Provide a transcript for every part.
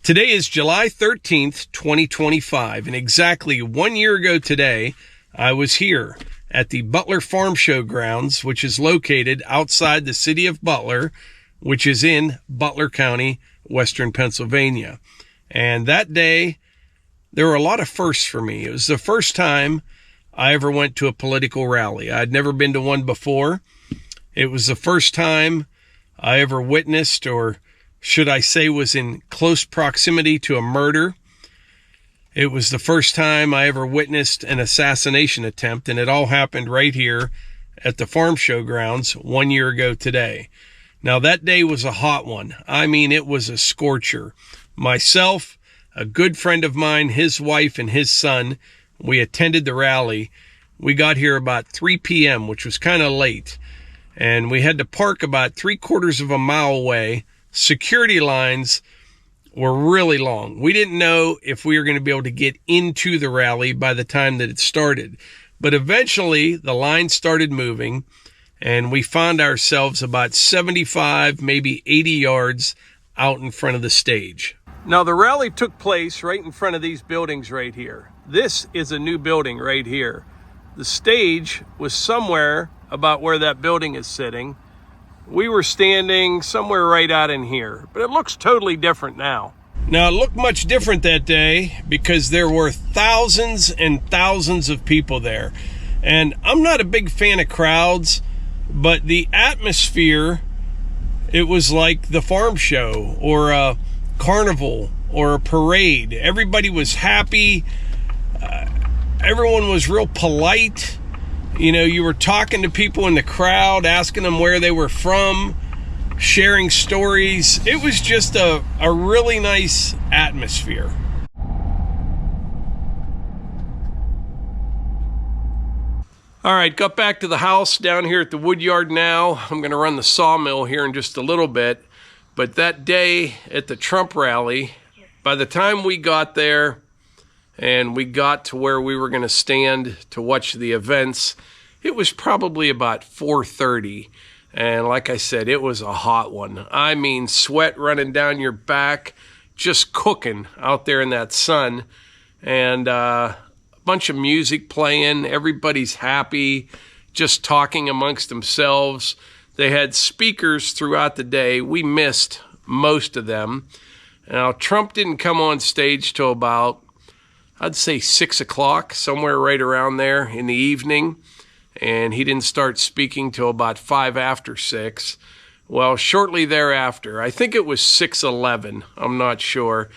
Today is July 13th, 2025, and exactly 1 year ago today, I was here at the Butler Farm Show grounds, which is located outside the city of Butler, which is in Butler County, Western Pennsylvania. And that day, there were a lot of firsts for me. It was the first time I ever went to a political rally. I'd never been to one before. It was the first time I ever witnessed, or should I say was in close proximity to a murder. It was the first time I ever witnessed an assassination attempt, and it all happened right here at the farm show grounds 1 year ago today. Now, that day was a hot one. I mean, it was a scorcher. Myself, a good friend of mine, his wife, and his son, we attended the rally. We got here about 3 p.m., which was kind of late, and we had to park about 3/4 of a mile away. Security lines were really long. We didn't know if we were going to be able to get into the rally by the time that it started. But eventually, the line started moving, and we found ourselves about 75, maybe 80 yards out in front of the stage. Now, the rally took place right in front of these buildings right here. This is a new building right here. The stage was somewhere about where that building is sitting. We were standing somewhere right out in here, but it looks totally different now. Now, it looked much different that day because there were thousands and thousands of people there. And I'm not a big fan of crowds, but the atmosphere, it was like the farm show or a carnival or a parade. Everybody was happy. Everyone was real polite. You know, you were talking to people in the crowd, asking them where they were from, sharing stories. It was just a really nice atmosphere. All right, got back to the house down here at the wood yard now. I'm going to run the sawmill here in just a little bit. But that day at the Trump rally, by the time we got there, and we got to where we were going to stand to watch the events, it was probably about 4:30. And like I said, it was a hot one. I mean, sweat running down your back, just cooking out there in that sun. And a bunch of music playing. Everybody's happy, just talking amongst themselves. They had speakers throughout the day. We missed most of them. Now, Trump didn't come on stage till about, I'd say 6 o'clock, somewhere right around there in the evening. And he didn't start speaking till about 5 after 6. Well, shortly thereafter, I think it was 6:11, I'm not sure,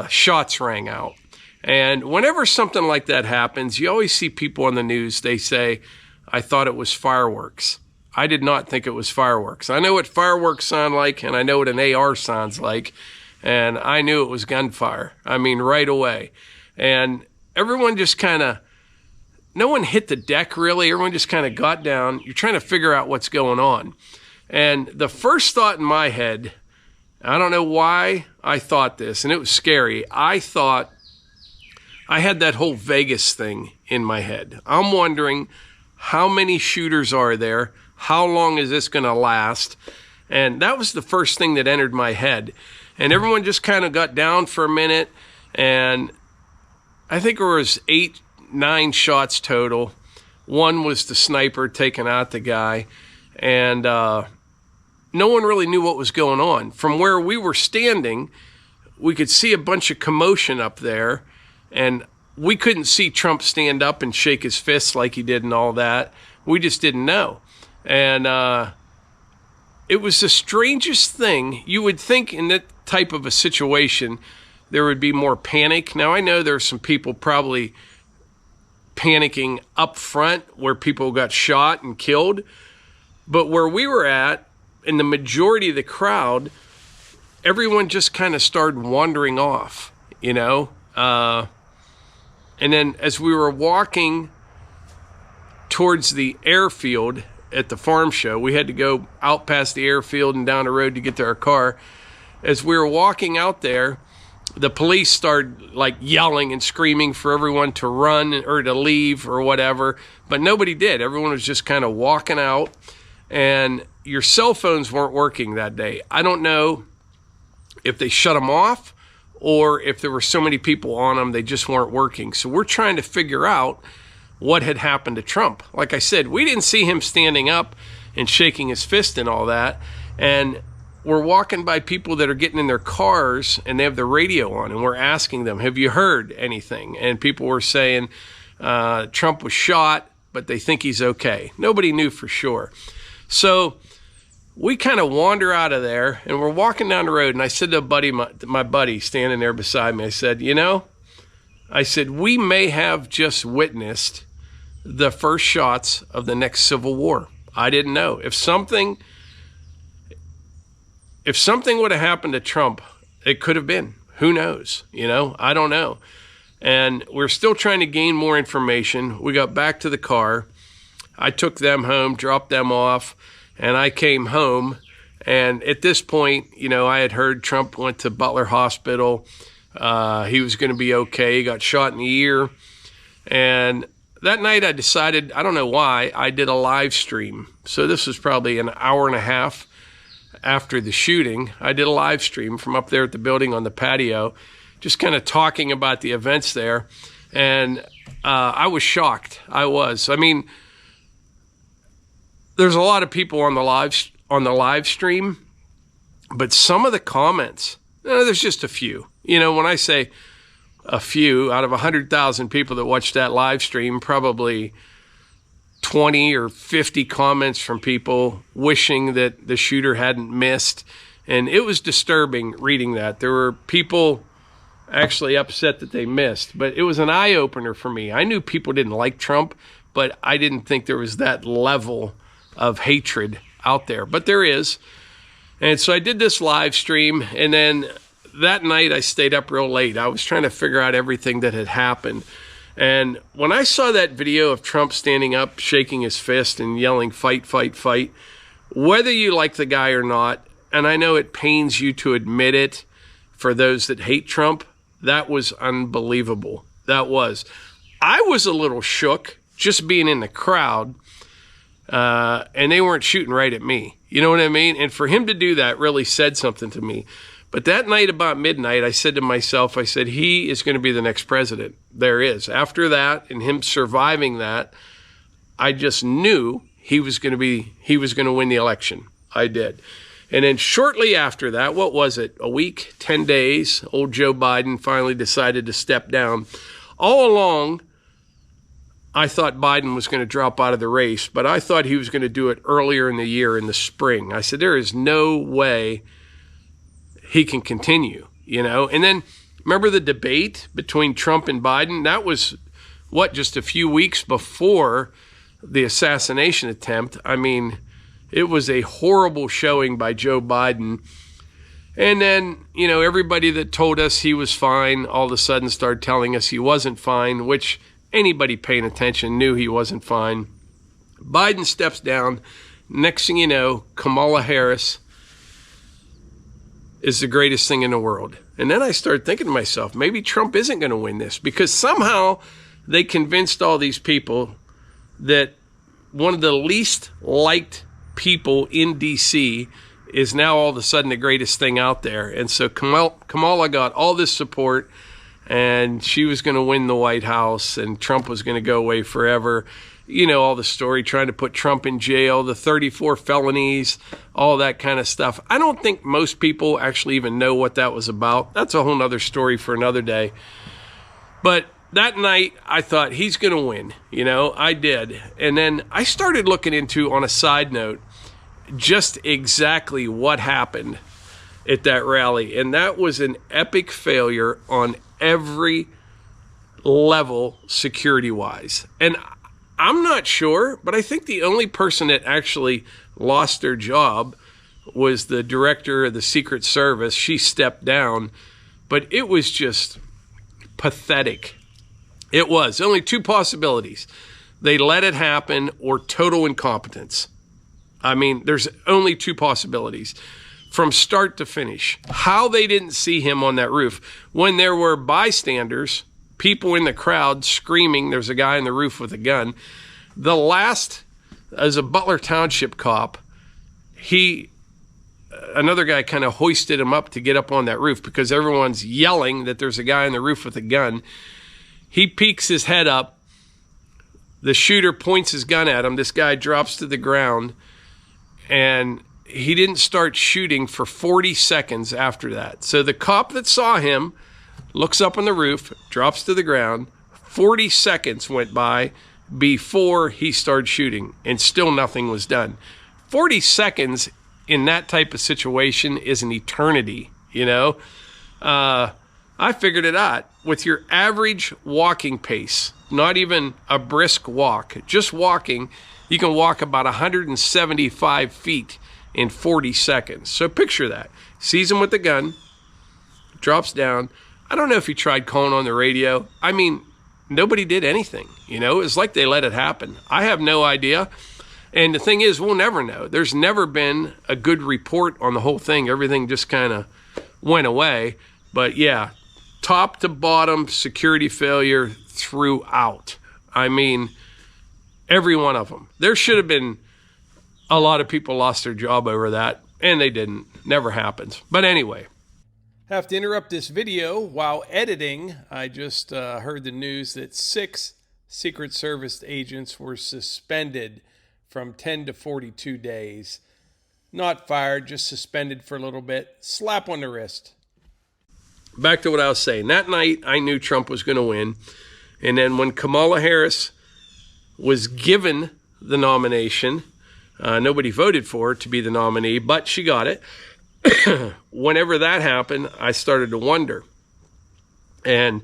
shots rang out. And whenever something like that happens, you always see people on the news, they say, I thought it was fireworks. I did not think it was fireworks. I know what fireworks sound like, and I know what an AR sounds like. And I knew it was gunfire. I mean, right away. And everyone just kind of, no one hit the deck really. Everyone just kind of got down. You're trying to figure out what's going on. And the first thought in my head, I don't know why I thought this, and it was scary. I thought I had that whole Vegas thing in my head. I'm wondering how many shooters are there? How long is this going to last? And that was the first thing that entered my head. And everyone just kind of got down for a minute, and I think there was 8, 9 shots total. One was the sniper taking out the guy, and no one really knew what was going on. From where we were standing, we could see a bunch of commotion up there, and we couldn't see Trump stand up and shake his fists like he did and all that. We just didn't know. And it was the strangest thing. You would think in that type of a situation there would be more panic. Now, I know there's some people probably panicking up front where people got shot and killed, but where we were at, in the majority of the crowd, everyone just kind of started wandering off, you know. And then as we were walking towards the airfield at the farm show, we had to go out past the airfield and down the road to get to our car. As we were walking out there, the police started like yelling and screaming for everyone to run or to leave or whatever, but nobody did. Everyone was just kind of walking out, and your cell phones weren't working that day. I don't know if they shut them off, or if there were so many people on them, they just weren't working. So we're trying to figure out what had happened to Trump. Like I said, we didn't see him standing up and shaking his fist and all that. And we're walking by people that are getting in their cars and they have the radio on, and we're asking them, have you heard anything? And people were saying Trump was shot, but they think he's okay. Nobody knew for sure. So we kind of wander out of there, and we're walking down the road, and I said to a buddy, my buddy standing there beside me, I said, we may have just witnessed the first shots of the next Civil War. I didn't know. If something would have happened to Trump, it could have been. Who knows? I don't know. And we're still trying to gain more information. We got back to the car. I took them home, dropped them off, and I came home. And at this point, I had heard Trump went to Butler Hospital. He was going to be okay. He got shot in the ear. And that night I decided, I don't know why, I did a live stream. So this was probably an hour and a half after the shooting. I did a live stream from up there at the building on the patio, just kind of talking about the events there. And I was shocked. I was. I mean, there's a lot of people on the live stream, but some of the comments, there's just a few. When I say a few, out of 100,000 people that watched that live stream, probably 20 or 50 comments from people wishing that the shooter hadn't missed. And it was disturbing reading that. There were people actually upset that they missed, but it was an eye-opener for me. I knew people didn't like Trump, but I didn't think there was that level of hatred out there, but there is. And so I did this live stream, and then that night I stayed up real late. I was trying to figure out everything that had happened. And when I saw that video of Trump standing up, shaking his fist and yelling, fight, fight, fight, whether you like the guy or not, and I know it pains you to admit it for those that hate Trump, that was unbelievable. That was. I was a little shook just being in the crowd, and they weren't shooting right at me. You know what I mean? And for him to do that really said something to me. But that night about midnight, I said to myself, he is going to be the next president. There is. After that, and him surviving that, I just knew he was going to win the election. I did. And then shortly after that, what was it? A week, 10 days, old Joe Biden finally decided to step down. All along, I thought Biden was going to drop out of the race, but I thought he was going to do it earlier in the year, in the spring. I said, there is no way he can continue, And then remember the debate between Trump and Biden? That was, just a few weeks before the assassination attempt. I mean, it was a horrible showing by Joe Biden. And then, everybody that told us he was fine all of a sudden started telling us he wasn't fine, which anybody paying attention knew he wasn't fine. Biden steps down. Next thing you know, Kamala Harris is the greatest thing in the world. And then I started thinking to myself, maybe Trump isn't going to win this, because somehow they convinced all these people that one of the least liked people in D.C. is now all of a sudden the greatest thing out there. And so Kamala got all this support, and she was going to win the White House, and Trump was going to go away forever. All the story, trying to put Trump in jail, the 34 felonies, all that kind of stuff. I don't think most people actually even know what that was about. That's a whole nother story for another day. But that night, I thought, he's going to win. I did. And then I started looking into, on a side note, just exactly what happened at that rally. And that was an epic failure on every level security-wise. And I'm not sure, but I think the only person that actually lost their job was the director of the Secret Service. She stepped down, but it was just pathetic. It was. Only two possibilities. They let it happen, or total incompetence. I mean, there's only two possibilities from start to finish. How they didn't see him on that roof when there were bystanders, people in the crowd screaming, there's a guy on the roof with a gun. The last, as a Butler Township cop, he another guy kind of hoisted him up to get up on that roof because everyone's yelling that there's a guy on the roof with a gun. He peeks his head up. The shooter points his gun at him. This guy drops to the ground, and he didn't start shooting for 40 seconds after that. So the cop that saw him looks up on the roof, drops to the ground. 40 seconds went by before he started shooting, and still nothing was done. 40 seconds in that type of situation is an eternity, you know? I figured it out. With your average walking pace, not even a brisk walk, just walking, you can walk about 175 feet in 40 seconds. So picture that. Sees him with the gun, drops down. I don't know if he tried calling on the radio. I mean, nobody did anything, you know? It was like they let it happen. I have no idea. And the thing is, we'll never know. There's never been a good report on the whole thing. Everything just kind of went away. But yeah, top to bottom security failure throughout. I mean, every one of them. There should have been a lot of people lost their job over that, and they didn't. Never happens. But anyway, have to interrupt this video while editing. I just heard the news that 6 Secret Service agents were suspended from 10 to 42 days. Not fired, just suspended for a little bit. Slap on the wrist. Back to what I was saying. That night, I knew Trump was going to win. And then when Kamala Harris was given the nomination, nobody voted for her to be the nominee, but she got it. Whenever that happened, I started to wonder. And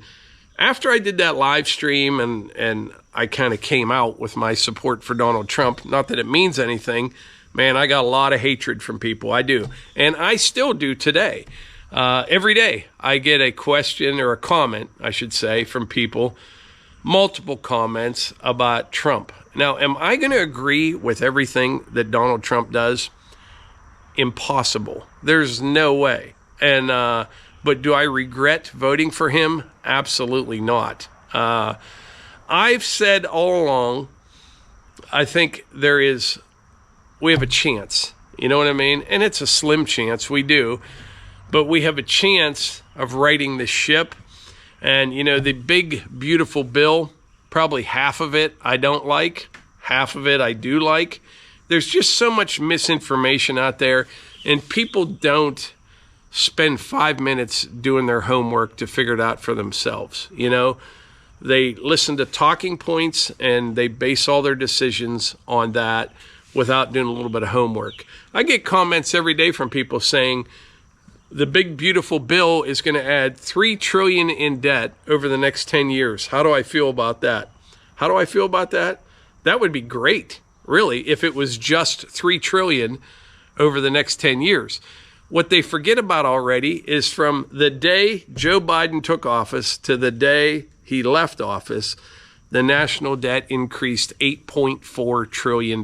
after I did that live stream and I kind of came out with my support for Donald Trump, not that it means anything, man, I got a lot of hatred from people. I do. And I still do today. Every day I get a question or a comment, I should say, from people, multiple comments about Trump. Now, am I going to agree with everything that Donald Trump does? Impossible. There's no way. And but do I regret voting for him? Absolutely not. I've said all along, I think we have a chance. You know what I mean? And it's a slim chance, we do. But we have a chance of righting the ship. And, you know, the big, beautiful bill, probably half of it I don't like. Half of it I do like. There's just so much misinformation out there. And people don't spend 5 minutes doing their homework to figure it out for themselves. You know, they listen to talking points and they base all their decisions on that without doing a little bit of homework. I get comments every day from people saying, the big, beautiful bill is going to add $3 trillion in debt over the next 10 years. How do I feel about that? How do I feel about that? That would be great, really, if it was just $3 trillion over the next 10 years. What they forget about already is from the day Joe Biden took office to the day he left office, the national debt increased $8.4 trillion,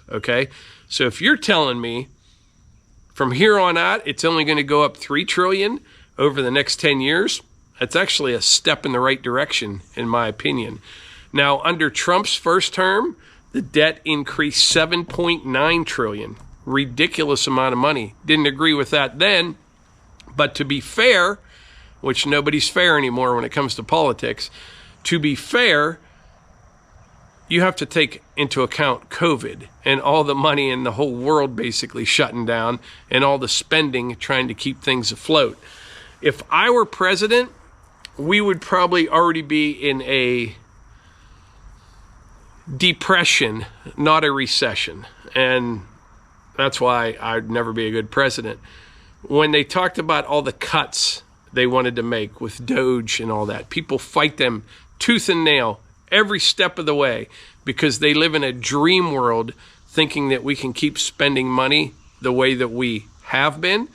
okay? So if you're telling me from here on out, it's only going to go up $3 trillion over the next 10 years. That's actually a step in the right direction, in my opinion. Now, under Trump's first term, the debt increased $7.9 trillion. Ridiculous amount of money. Didn't agree with that then. But to be fair, which nobody's fair anymore when it comes to politics, to be fair, you have to take into account COVID and all the money in the whole world basically shutting down and all the spending trying to keep things afloat. If I were president, we would probably already be in a depression, not a recession. And that's why I'd never be a good president. When they talked about all the cuts they wanted to make with Doge and all that, people fight them tooth and nail every step of the way because they live in a dream world thinking that we can keep spending money the way that we have been,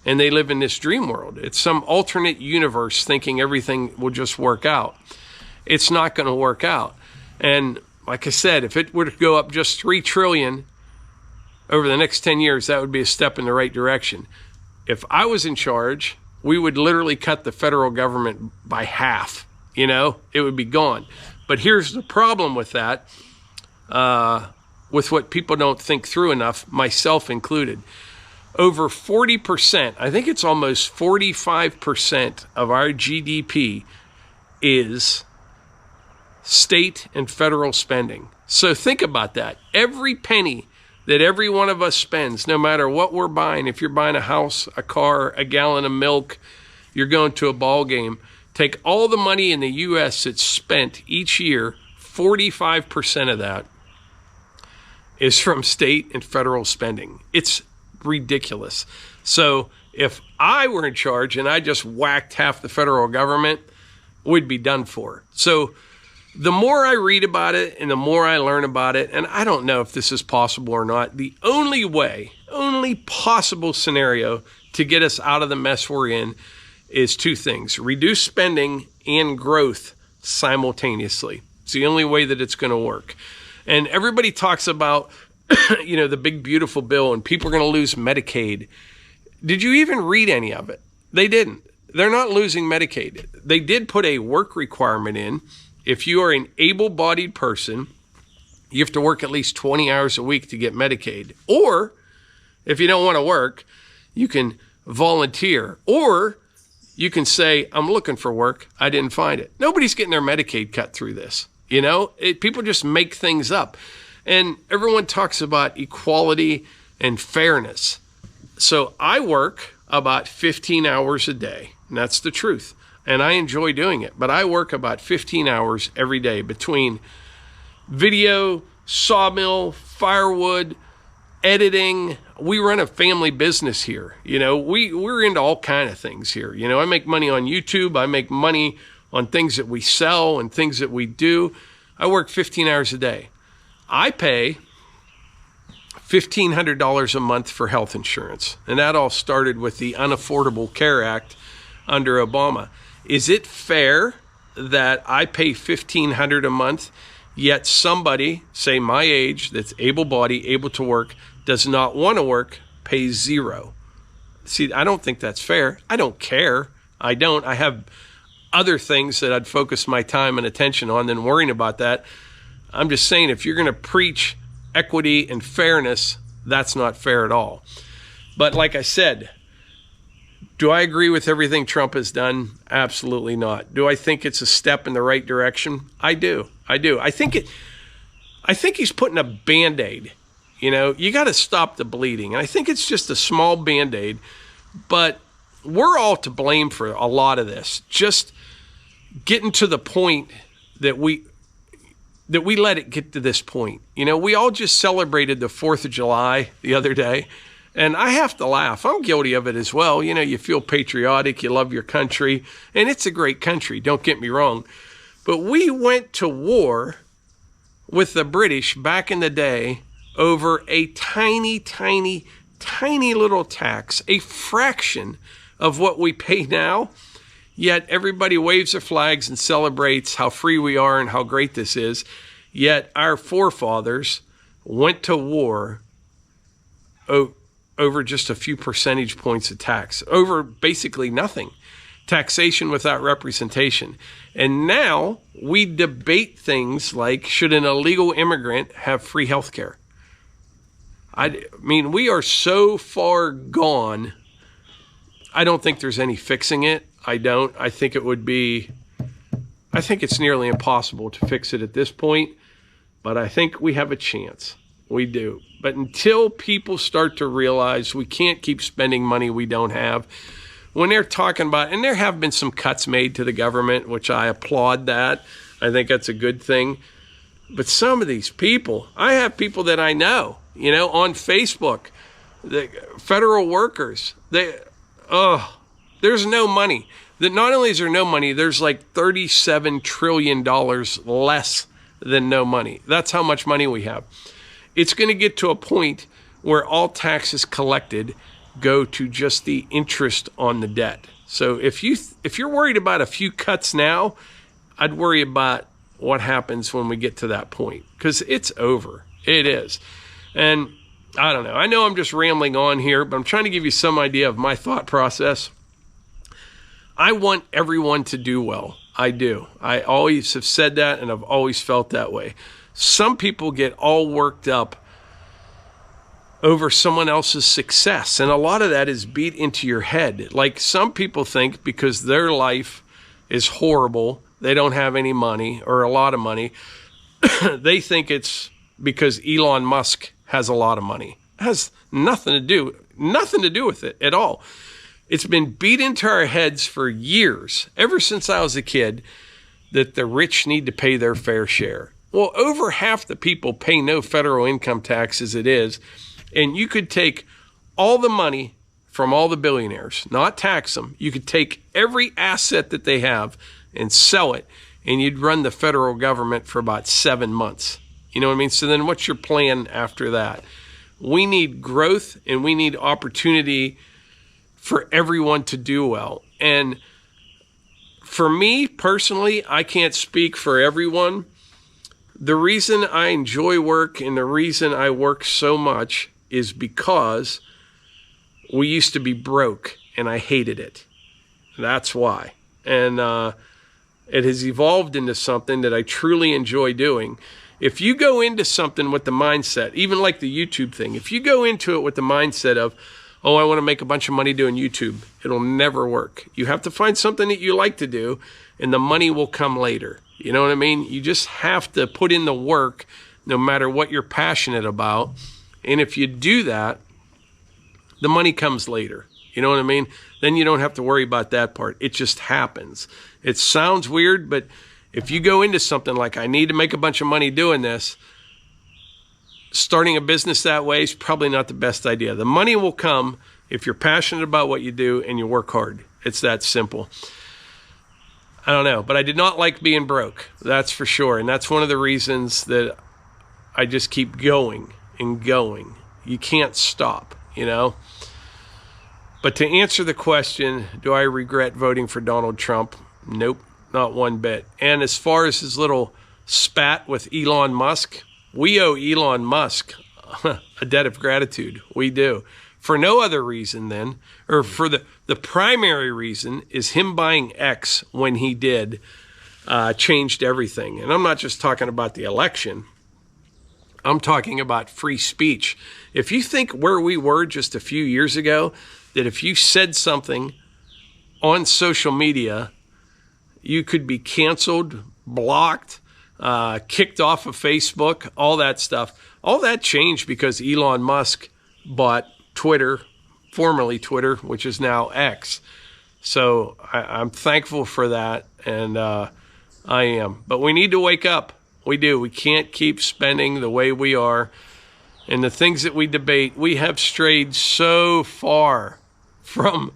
and they live in this dream world. It's some alternate universe thinking everything will just work out. It's not going to work out. And like I said, if it were to go up just $3 trillion over the next 10 years, that would be a step in the right direction. If I was in charge, we would literally cut the federal government by half. You know, it would be gone. But here's the problem with that, with what people don't think through enough, myself included. over 40%, I think it's almost 45% of our GDP is state and federal spending. So think about that. Every penny that every one of us spends, no matter what we're buying, if you're buying a house, a car, a gallon of milk, you're going to a ball game, take all the money in the U.S. that's spent each year, 45% of that is from state and federal spending. It's ridiculous. So if I were in charge and I just whacked half the federal government, we'd be done for. So the more I read about it and the more I learn about it, and I don't know if this is possible or not, the only possible scenario to get us out of the mess we're in is two things: reduce spending and growth simultaneously. It's the only way that it's going to work. And everybody talks about, the big, beautiful bill, and people are going to lose Medicaid. Did you even read any of it? They didn't. They're not losing Medicaid. They did put a work requirement in. If you are an able-bodied person, you have to work at least 20 hours a week to get Medicaid. Or if you don't want to work, you can volunteer. Or you can say, I'm looking for work. I didn't find it. Nobody's getting their Medicaid cut through this. People just make things up. And everyone talks about equality and fairness. So I work about 15 hours a day, and that's the truth. And I enjoy doing it. But I work about 15 hours every day between video, sawmill, firewood, editing. We run a family business here. We're into all kind of things here. I make money on YouTube. I make money on things that we sell and things that we do. I work 15 hours a day. I pay $1,500 a month for health insurance. And that all started with the Unaffordable Care Act under Obama. Is it fair that I pay $1,500 a month, yet somebody, say my age, that's able-bodied, able to work, does not want to work, pays zero? See, I don't think that's fair. I don't care. I don't. I have other things that I'd focus my time and attention on than worrying about that. I'm just saying, if you're going to preach equity and fairness, that's not fair at all. But like I said, do I agree with everything Trump has done? Absolutely not. Do I think it's a step in the right direction? I do. I think he's putting a Band-Aid. You got to stop the bleeding. And I think it's just a small Band-Aid, but we're all to blame for a lot of this. Just getting to the point that we let it get to this point. We all just celebrated the 4th of July the other day, and I have to laugh. I'm guilty of it as well. You feel patriotic, you love your country, and it's a great country, don't get me wrong. But we went to war with the British back in the day over a tiny, tiny, tiny little tax, a fraction of what we pay now. Yet everybody waves their flags and celebrates how free we are and how great this is. Yet our forefathers went to war over just a few percentage points of tax, over basically nothing. Taxation without representation. And now we debate things like, should an illegal immigrant have free health care? I mean, we are so far gone. I don't think there's any fixing it. I don't. I think it's nearly impossible to fix it at this point, but I think we have a chance. We do. But until people start to realize we can't keep spending money we don't have, when they're talking about, and there have been some cuts made to the government, which I applaud that. I think that's a good thing. But some of these people, I have people that I know, on Facebook, the federal workers, there's no money. Not only is there no money, there's like $37 trillion less than no money. That's how much money we have. It's going to get to a point where all taxes collected go to just the interest on the debt. So if you're worried about a few cuts now, I'd worry about what happens when we get to that point, because it's over. It is. And I don't know. I know I'm just rambling on here, but I'm trying to give you some idea of my thought process. I want everyone to do well. I do. I always have said that, and I've always felt that way. Some people get all worked up over someone else's success. And a lot of that is beat into your head. Like some people think because their life is horrible, they don't have any money or a lot of money, they think it's because Elon Musk has a lot of money. It has nothing to do with it at all. It's been beat into our heads for years, ever since I was a kid, that the rich need to pay their fair share. Well, over half the people pay no federal income tax as it is, and you could take all the money from all the billionaires, not tax them. You could take every asset that they have and sell it, and you'd run the federal government for about 7 months. You know what I mean? So then what's your plan after that? We need growth and we need opportunity for everyone to do well. And for me personally, I can't speak for everyone. The reason I enjoy work and the reason I work so much is because we used to be broke and I hated it. That's why. And it has evolved into something that I truly enjoy doing. If you go into something with the mindset, even like the YouTube thing, if you go into it with the mindset of, oh, I want to make a bunch of money doing YouTube, it'll never work. You have to find something that you like to do, and the money will come later. You know what I mean? You just have to put in the work no matter what you're passionate about. And if you do that, the money comes later. You know what I mean? Then you don't have to worry about that part. It just happens. It sounds weird, but if you go into something like, I need to make a bunch of money doing this, starting a business that way is probably not the best idea. The money will come if you're passionate about what you do and you work hard. It's that simple. I don't know, but I did not like being broke. That's for sure. And that's one of the reasons that I just keep going and going. You can't stop, you know? But to answer the question, do I regret voting for Donald Trump? Nope, not one bit. And as far as his little spat with Elon Musk, we owe Elon Musk a debt of gratitude. We do. For no other reason then, or for the primary reason is him buying X when he did changed everything. And I'm not just talking about the election. I'm talking about free speech. If you think where we were just a few years ago, that if you said something on social media, you could be canceled, blocked, kicked off of Facebook, all that stuff. All that changed because Elon Musk bought Twitter, formerly Twitter, which is now X. So I'm thankful for that, and I am. But we need to wake up. We do. We can't keep spending the way we are. And the things that we debate, we have strayed so far from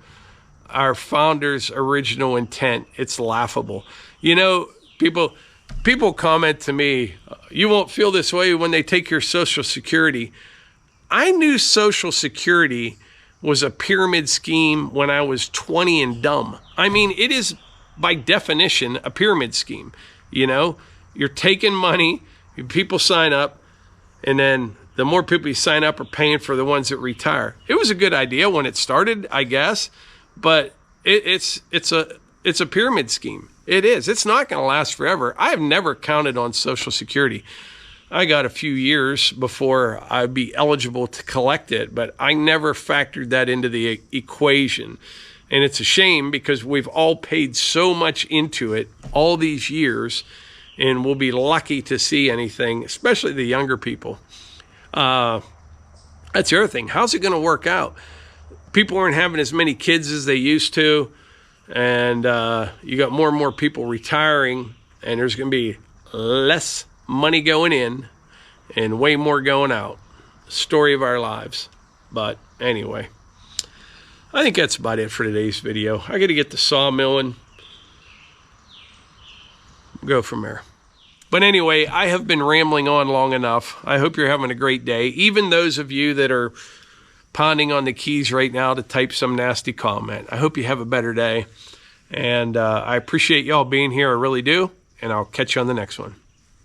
our founders' original intent. It's laughable. You know, people comment to me, you won't feel this way when they take your Social Security. I knew Social Security was a pyramid scheme when I was 20 and dumb. I mean, it is by definition a pyramid scheme. You know, you're taking money, people sign up, and then the more people you sign up are paying for the ones that retire. It was a good idea when it started, I guess, but it's a pyramid scheme. It is. It's not going to last forever. I have never counted on Social Security. I got a few years before I'd be eligible to collect it, but I never factored that into the equation. And it's a shame because we've all paid so much into it all these years, and we'll be lucky to see anything, especially the younger people. That's the other thing. How's it going to work out? People aren't having as many kids as they used to, and you got more and more people retiring, and there's going to be less money going in and way more going out. Story of our lives. But anyway, I think that's about it for today's video. I got to get the sawmill and go from there. But anyway, I have been rambling on long enough. I hope you're having a great day. Even those of you that are pounding on the keys right now to type some nasty comment. I hope you have a better day. And I appreciate y'all being here. I really do. And I'll catch you on the next one.